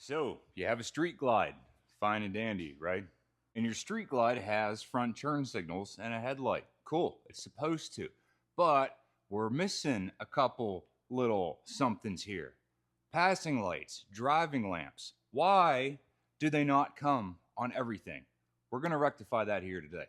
So you have a street glide, fine and dandy, right? And your street glide has front turn signals and a headlight. Cool, it's supposed to. But we're missing a couple little somethings here. Passing lights, driving lamps. Why do they not come on everything? We're going to rectify that here today.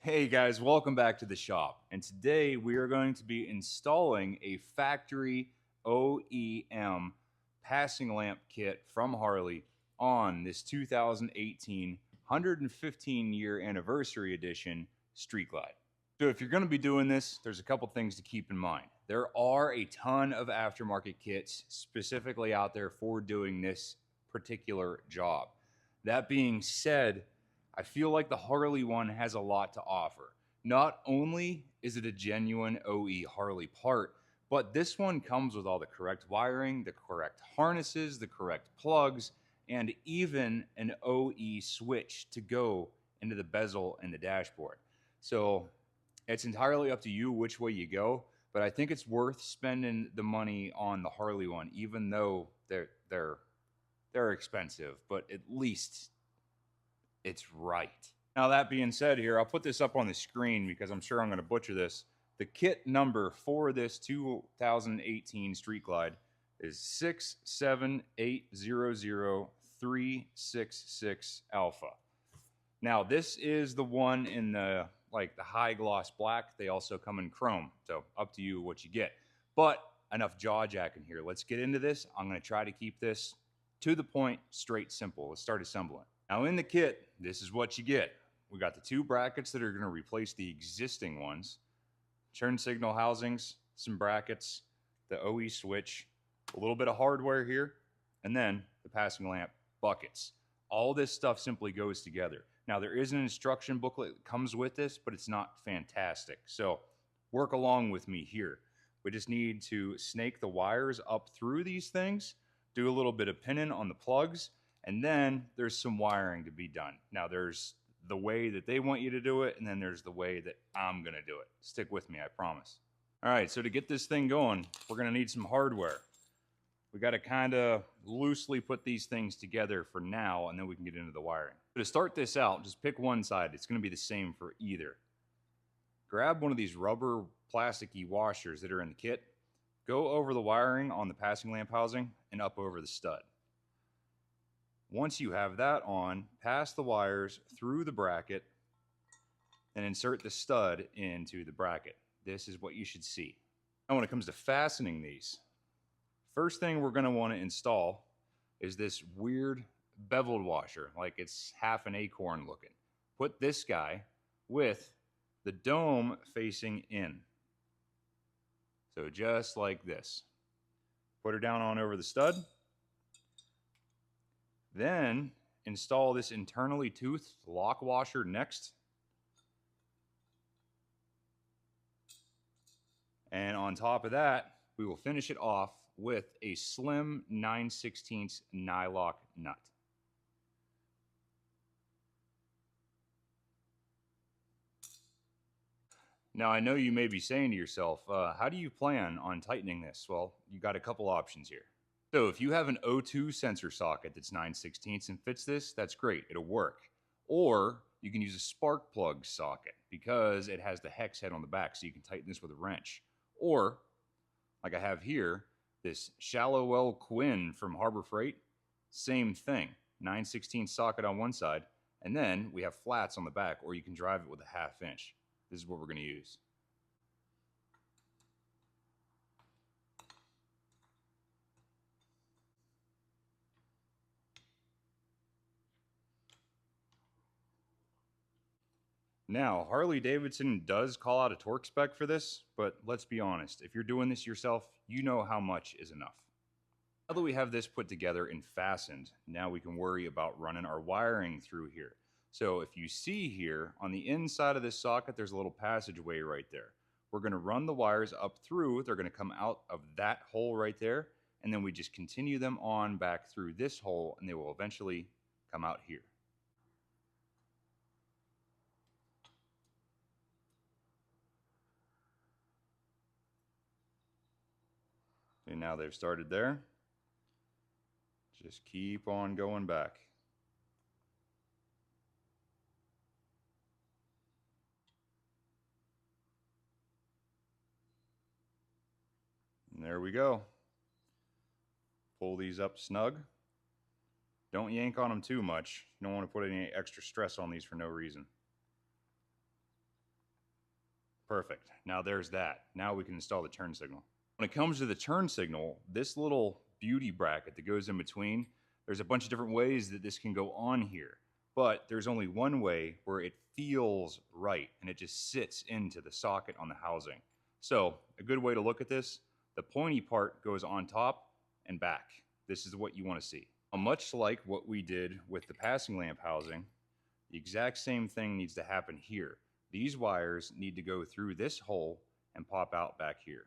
Hey guys, welcome back to the shop. And today we are going to be installing a factory OEM passing lamp kit from Harley on this 2018 115-year anniversary edition Street Glide. So if you're going to be doing this, there's a couple things to keep in mind. There are a ton of aftermarket kits specifically out there for doing this particular job. That being said, I feel like the Harley one has a lot to offer. Not only is it a genuine OE Harley part, but this one comes with all the correct wiring, the correct harnesses, the correct plugs, and even an OE switch to go into the bezel and the dashboard. So it's entirely up to you which way you go, but I think it's worth spending the money on the Harley one, even though they're expensive, but at least it's right. Now, that being said here, I'll put this up on the screen because I'm sure I'm going to butcher this. The kit number for this 2018 Street Glide is 67800-366 Alpha. Now, this is the one in the high gloss black. They also come in chrome, so up to you what you get. But enough jaw jacking here. Let's get into this. I'm going to try to keep this to the point, straight, simple. Let's start assembling. Now in the kit, this is what you get. We got the two brackets that are going to replace the existing ones, turn signal housings, some brackets, the OE switch, a little bit of hardware here, and then the passing lamp buckets. All this stuff simply goes together. Now there is an instruction booklet that comes with this, but it's not fantastic. So work along with me here. We just need to snake the wires up through these things, do a little bit of pinning on the plugs, and then there's some wiring to be done. Now there's the way that they want you to do it, and then there's the way that I'm gonna do it. Stick with me, I promise. All right, so to get this thing going, we're gonna need some hardware. We gotta kinda loosely put these things together for now, and then we can get into the wiring. So to start this out, just pick one side. It's gonna be the same for either. Grab one of these rubber plasticky washers that are in the kit, go over the wiring on the passing lamp housing, and up over the stud. Once you have that on, pass the wires through the bracket and insert the stud into the bracket. This is what you should see. Now when it comes to fastening these, first thing we're going to want to install is this weird beveled washer, like it's half an acorn looking. Put this guy with the dome facing in. So just like this. Put her down on over the stud. Then install this internally toothed lock washer next. And on top of that, we will finish it off with a slim 9/16 nylock nut. Now, I know you may be saying to yourself, how do you plan on tightening this? Well, you got a couple options here. So if you have an O2 sensor socket that's 9/16 and fits this, that's great, it'll work. Or you can use a spark plug socket because it has the hex head on the back, so you can tighten this with a wrench. Or, like I have here, this shallow well Quinn from Harbor Freight, same thing, 9/16 socket on one side, and then we have flats on the back, or you can drive it with a 1/2 inch. This is what we're going to use. Now, Harley-Davidson does call out a torque spec for this, but let's be honest, if you're doing this yourself, you know how much is enough. Now that we have this put together and fastened, now we can worry about running our wiring through here. So if you see here, on the inside of this socket, there's a little passageway right there. We're going to run the wires up through, they're going to come out of that hole right there, and then we just continue them on back through this hole, and they will eventually come out here. And now they've started there. Just keep on going back. And there we go. Pull these up snug. Don't yank on them too much. You don't want to put any extra stress on these for no reason. Perfect. Now there's that. Now we can install the turn signal. When it comes to the turn signal, this little beauty bracket that goes in between, there's a bunch of different ways that this can go on here. But there's only one way where it feels right and it just sits into the socket on the housing. So a good way to look at this, the pointy part goes on top and back. This is what you want to see. Much like what we did with the passing lamp housing, the exact same thing needs to happen here. These wires need to go through this hole and pop out back here.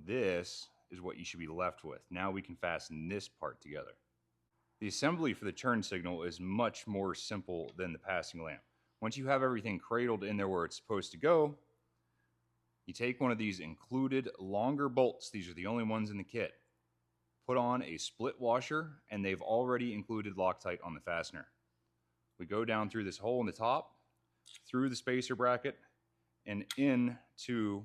This is what you should be left with. Now we can fasten this part together. The assembly for the turn signal is much more simple than the passing lamp. Once you have everything cradled in there where it's supposed to go, you take one of these included longer bolts. These are the only ones in the kit. Put on a split washer, and they've already included Loctite on the fastener. We go down through this hole in the top, through the spacer bracket, and into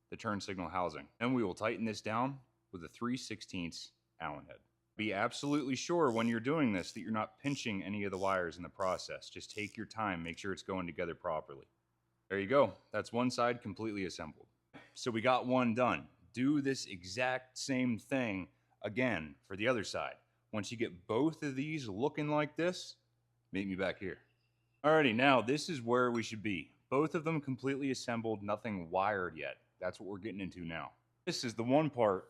the turn signal housing. Then we will tighten this down with a 3/16 Allen head. Be absolutely sure when you're doing this that you're not pinching any of the wires in the process. Just take your time, make sure it's going together properly. There you go. That's one side completely assembled. So we got one done. Do this exact same thing again for the other side. Once you get both of these looking like this, meet me back here. Alrighty, now this is where we should be. Both of them completely assembled, nothing wired yet. That's what we're getting into now. This is the one part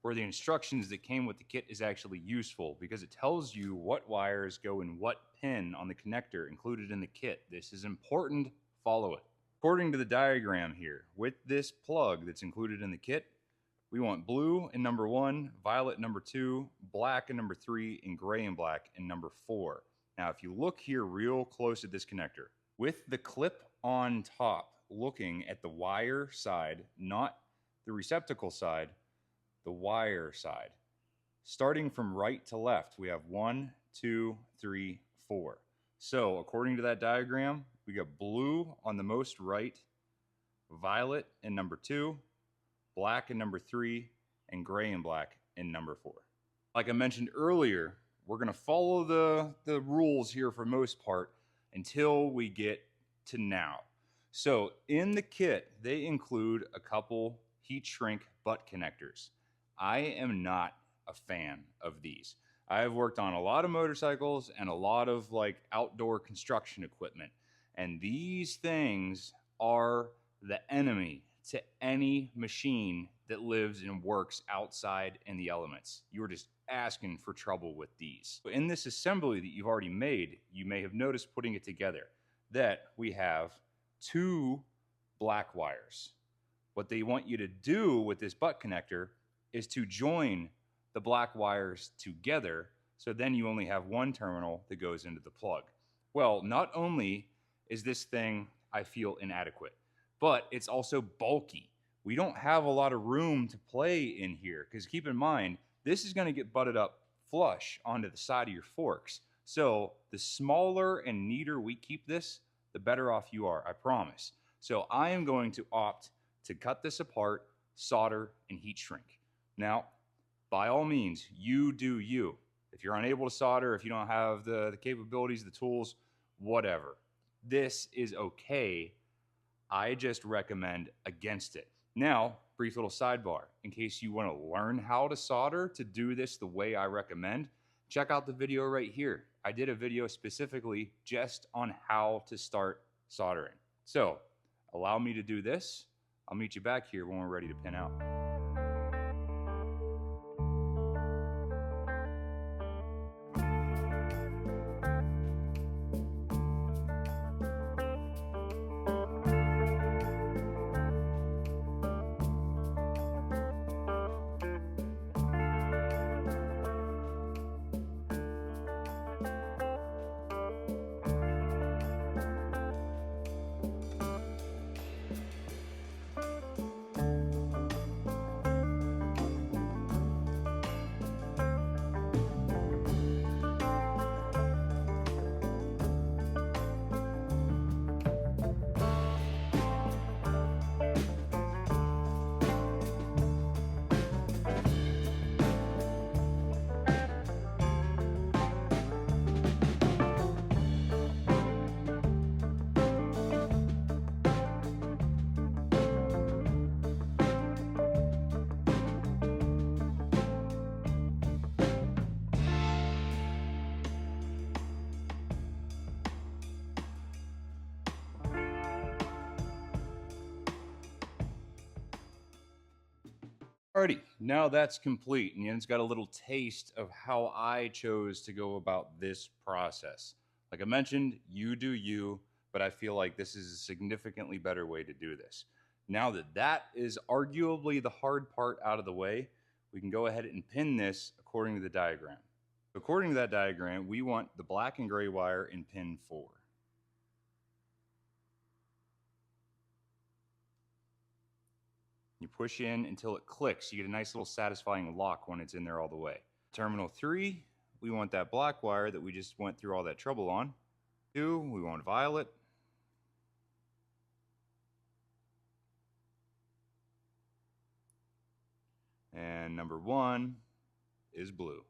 where the instructions that came with the kit is actually useful because it tells you what wires go in what pin on the connector included in the kit. This is important. Follow it. According to the diagram here, with this plug that's included in the kit, we want blue in number 1, violet in number 2, black in number 3, and gray and black in number 4. Now, if you look here real close at this connector, with the clip on top, looking at the wire side, not the receptacle side, the wire side. Starting from right to left, we have 1, 2, 3, 4. So according to that diagram, we got blue on the most right, violet in number 2, black in number 3, and gray and black in number 4. Like I mentioned earlier, we're going to follow the rules here for most part until we get to now. So in the kit, they include a couple heat shrink butt connectors. I am not a fan of these. I have worked on a lot of motorcycles and a lot of like outdoor construction equipment, and these things are the enemy to any machine that lives and works outside in the elements. You're just asking for trouble with these. In this assembly that you've already made, you may have noticed putting it together that we have 2 black wires. What they want you to do with this butt connector is to join the black wires together, so then you only have one terminal that goes into the plug. Well, not only is this thing, I feel, inadequate, but it's also bulky. We don't have a lot of room to play in here, because keep in mind, this is going to get butted up flush onto the side of your forks. So the smaller and neater we keep this, the better off you are, I promise. So I am going to opt to cut this apart, solder, and heat shrink. Now, by all means, you do you. If you're unable to solder, if you don't have the capabilities, the tools, whatever. This is okay. I just recommend against it. Now, brief little sidebar. In case you want to learn how to solder to do this the way I recommend, check out the video right here. I did a video specifically just on how to start soldering. So, allow me to do this. I'll meet you back here when we're ready to pin out. Alrighty, now that's complete, and it's got a little taste of how I chose to go about this process. Like I mentioned, you do you, but I feel like this is a significantly better way to do this. Now that that is arguably the hard part out of the way, we can go ahead and pin this according to the diagram. According to that diagram, we want the black and gray wire in pin 4. You push in until it clicks. You get a nice little satisfying lock when it's in there all the way. Terminal 3, we want that black wire that we just went through all that trouble on. 2, we want violet. And number 1 is blue.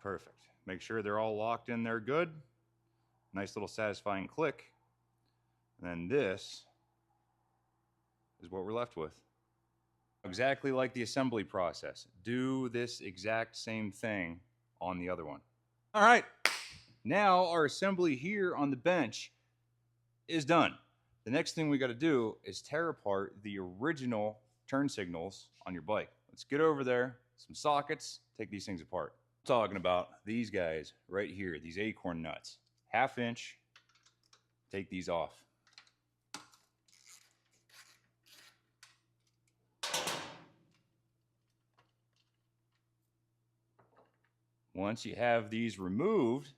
Perfect. Make sure they're all locked in there good. Nice little satisfying click. And then this is what we're left with. Exactly like the assembly process. Do this exact same thing on the other one. All right. Now our assembly here on the bench is done. The next thing we got to do is tear apart the original turn signals on your bike. Let's get over there, some sockets, take these things apart. I'm talking about these guys right here, these acorn nuts. 1/2 inch, take these off. Once you have these removed,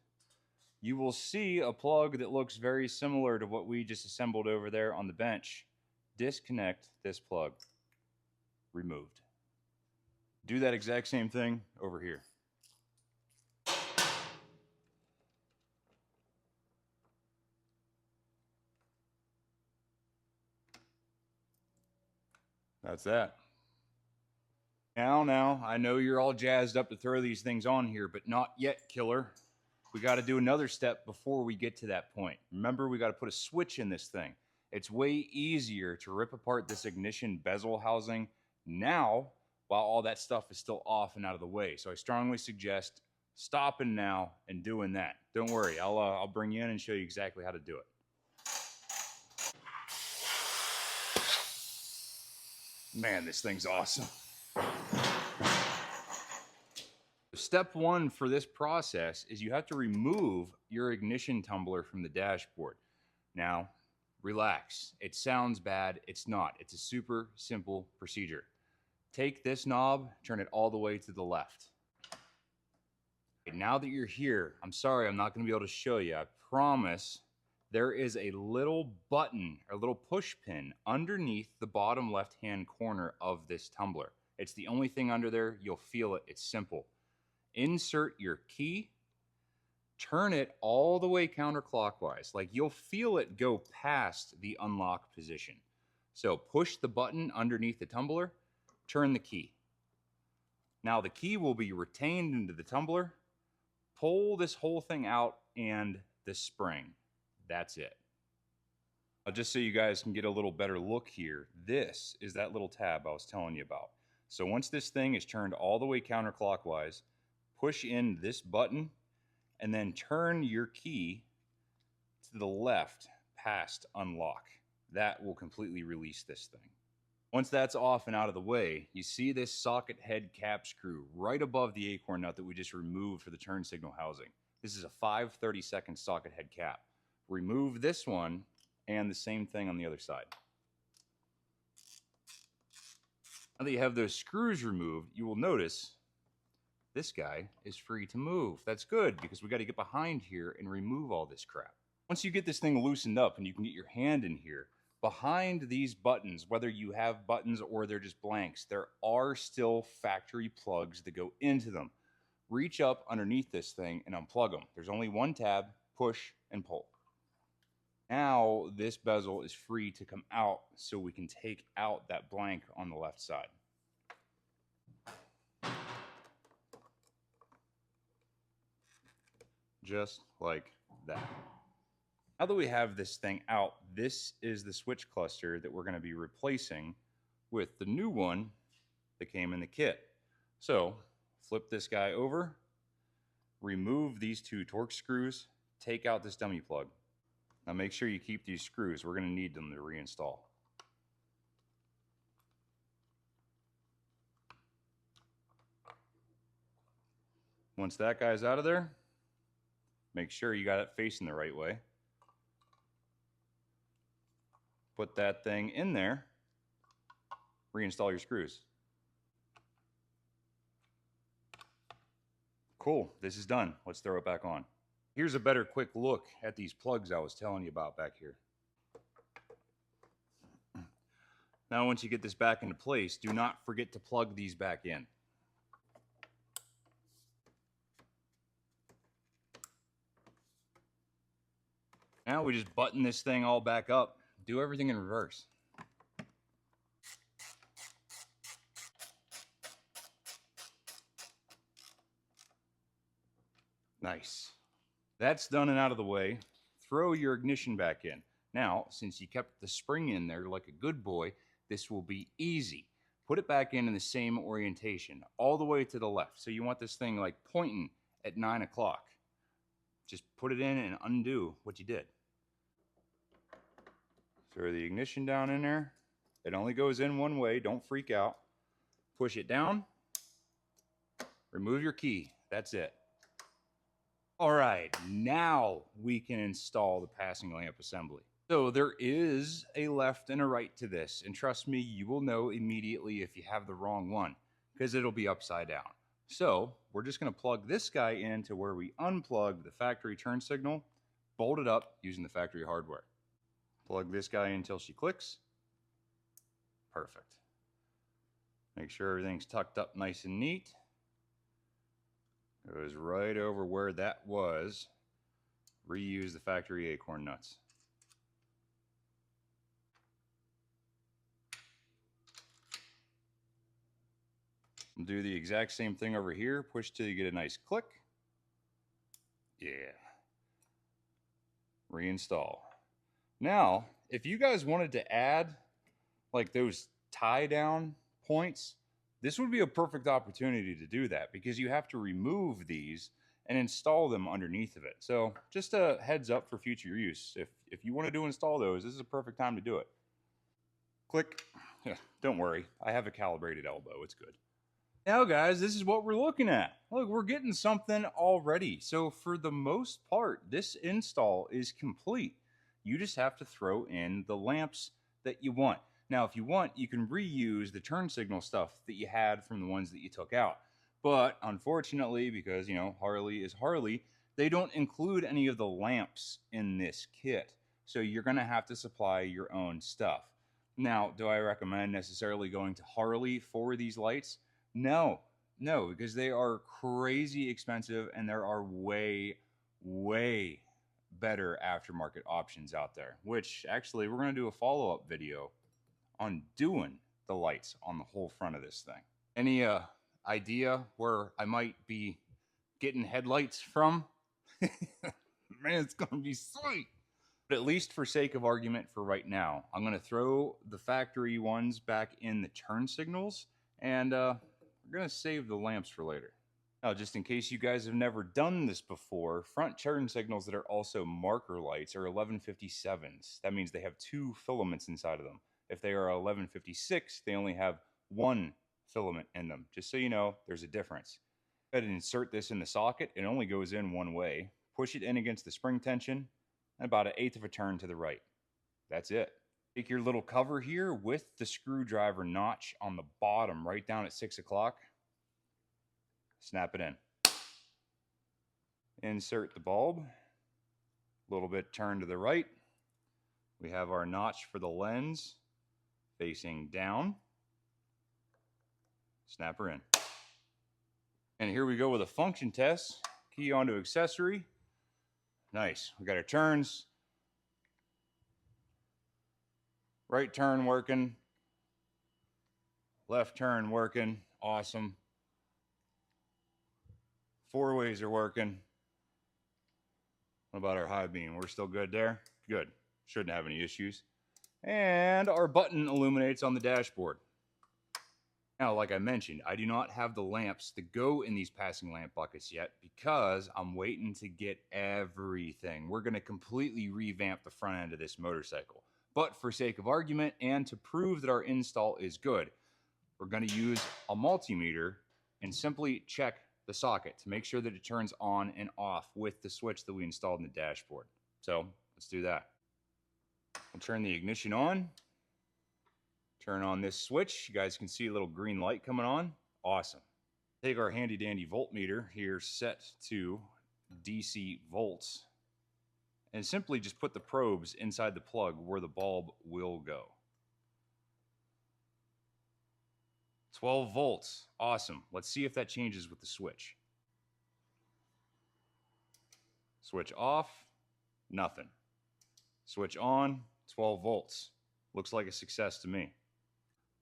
you will see a plug that looks very similar to what we just assembled over there on the bench. Disconnect this plug. Removed. Do that exact same thing over here. That's that. Now, I know you're all jazzed up to throw these things on here, but not yet, killer. We got to do another step before we get to that point. Remember, we got to put a switch in this thing. It's way easier to rip apart this ignition bezel housing now while all that stuff is still off and out of the way. So I strongly suggest stopping now and doing that. Don't worry, I'll bring you in and show you exactly how to do it. Man, this thing's awesome. Step 1 for this process is you have to remove your ignition tumbler from the dashboard. Now, relax. It sounds bad. It's not. It's a super simple procedure. Take this knob, turn it all the way to the left. Now that you're here, I'm sorry I'm not going to be able to show you. I promise. There is a little button, a little push pin underneath the bottom left-hand corner of this tumbler. It's the only thing under there. You'll feel it. It's simple. Insert your key, turn it all the way counterclockwise. Like you'll feel it go past the unlock position. So push the button underneath the tumbler, turn the key. Now the key will be retained into the tumbler. Pull this whole thing out and the spring. That's it. Just so you guys can get a little better look here, this is that little tab I was telling you about. So once this thing is turned all the way counterclockwise, push in this button and then turn your key to the left past unlock. That will completely release this thing. Once that's off and out of the way, you see this socket head cap screw right above the acorn nut that we just removed for the turn signal housing. This is a 5/32 socket head cap. Remove this one and the same thing on the other side. Now that you have those screws removed, you will notice this guy is free to move. That's good because we got to get behind here and remove all this crap. Once you get this thing loosened up and you can get your hand in here, behind these buttons, whether you have buttons or they're just blanks, there are still factory plugs that go into them. Reach up underneath this thing and unplug them. There's only one tab, push and pull. Now this bezel is free to come out so we can take out that blank on the left side. Just like that. Now that we have this thing out, this is the switch cluster that we're going to be replacing with the new one that came in the kit. So flip this guy over, remove these two Torx screws, take out this dummy plug. Now make sure you keep these screws. We're going to need them to reinstall. Once that guy's out of there, make sure you got it facing the right way. Put that thing in there, reinstall your screws. Cool, this is done. Let's throw it back on. Here's a better quick look at these plugs I was telling you about back here. Now once you get this back into place, do not forget to plug these back in. Now we just button this thing all back up. Do everything in reverse. Nice. That's done and out of the way. Throw your ignition back in. Now, since you kept the spring in there like a good boy, this will be easy. Put it back in the same orientation, all the way to the left. So you want this thing like pointing at 9 o'clock. Just put it in and undo what you did. Throw the ignition down in there. It only goes in one way, don't freak out. Push it down. Remove your key, that's it. All right, now we can install the passing lamp assembly. So there is a left and a right to this, and trust me, you will know immediately if you have the wrong one, because it'll be upside down. So we're just gonna plug this guy into where we unplug the factory turn signal, bolt it up using the factory hardware. Plug this guy in until she clicks. Perfect. Make sure everything's tucked up nice and neat. Goes right over where that was. Reuse the factory acorn nuts. Do the exact same thing over here. Push till you get a nice click. Yeah. Reinstall. Now, if you guys wanted to add like those tie down points, this would be a perfect opportunity to do that because you have to remove these and install them underneath of it. So just a heads up for future use. If you want to install those, this is a perfect time to do it. Click. Yeah, don't worry. I have a calibrated elbow. It's good. Now guys, this is what we're looking at. Look, we're getting something already. So for the most part, this install is complete. You just have to throw in the lamps that you want. Now, if you want, you can reuse the turn signal stuff that you had from the ones that you took out. But unfortunately, because, you know, Harley is Harley, they don't include any of the lamps in this kit. So you're going to have to supply your own stuff. Now, do I recommend necessarily going to Harley for these lights? No, because they are crazy expensive and there are way better aftermarket options out there, which actually we're going to do a follow-up video on doing the lights on the whole front of this thing. Any idea where I might be getting headlights from? Man, it's going to be sweet. But at least for sake of argument for right now, I'm going to throw the factory ones back in the turn signals, and we're going to save the lamps for later. Now, just in case you guys have never done this before, front turn signals that are also marker lights are 1157s. That means they have 2 filaments inside of them. If they are 1156, they only have 1 filament in them. Just so you know, there's a difference. Go ahead and insert this in the socket. It only goes in one way. Push it in against the spring tension, and about 1/8 of a turn to the right. That's it. Take your little cover here with the screwdriver notch on the bottom, right down at 6 o'clock. Snap it in. Insert the bulb. A little bit turn to the right. We have our notch for the lens facing down. Snap her in. And here we go with a function test. Key onto accessory. Nice. We got our turns. Right turn working. Left turn working. Awesome. 4-ways are working. What about our high beam? We're still good there? Good. Shouldn't have any issues. And our button illuminates on the dashboard. Now, like I mentioned, I do not have the lamps to go in these passing lamp buckets yet because I'm waiting to get everything. We're going to completely revamp the front end of this motorcycle. But for sake of argument and to prove that our install is good, we're going to use a multimeter and simply check the socket to make sure that it turns on and off with the switch that we installed in the dashboard. So let's do that. We'll turn the ignition on. Turn on this switch. You guys can see a little green light coming on. Awesome. Take our handy dandy voltmeter here set to DC volts and simply just put the probes inside the plug where the bulb will go. 12 volts. Awesome. Let's see if that changes with the switch. Switch off. Nothing. Switch on. 12 volts. Looks like a success to me.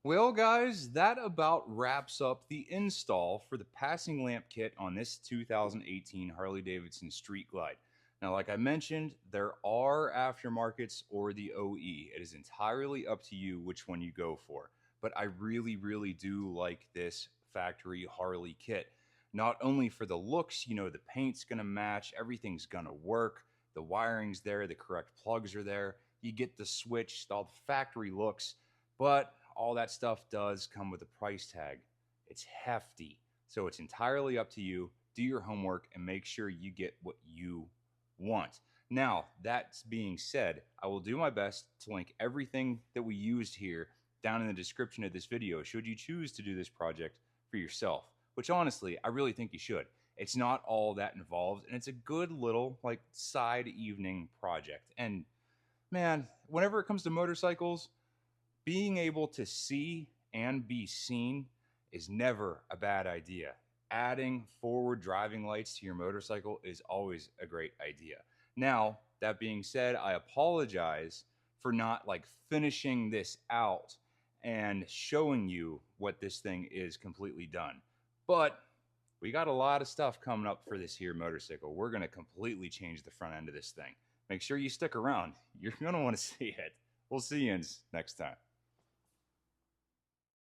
Well, guys, that about wraps up the install for the passing lamp kit on this 2018 Harley-Davidson Street Glide. Now, like I mentioned, there are aftermarkets or the OE. It is entirely up to you which one you go for. But I really, really do like this factory Harley kit. Not only for the looks, you know, the paint's going to match, everything's going to work, the wiring's there, the correct plugs are there, you get the switch, all the factory looks, but all that stuff does come with a price tag. It's hefty. So it's entirely up to you. Do your homework and make sure you get what you want. Now, that being said, I will do my best to link everything that we used here down in the description of this video should you choose to do this project for yourself, which honestly, I really think you should. It's not all that involved, and it's a good little like side evening project. And man, whenever it comes to motorcycles, being able to see and be seen is never a bad idea. Adding forward driving lights to your motorcycle is always a great idea. Now, that being said, I apologize for not like finishing this out and showing you what this thing is completely done. But we got a lot of stuff coming up for this here motorcycle. We're going to completely change the front end of this thing. Make sure you stick around. You're going to want to see it. We'll see you next time.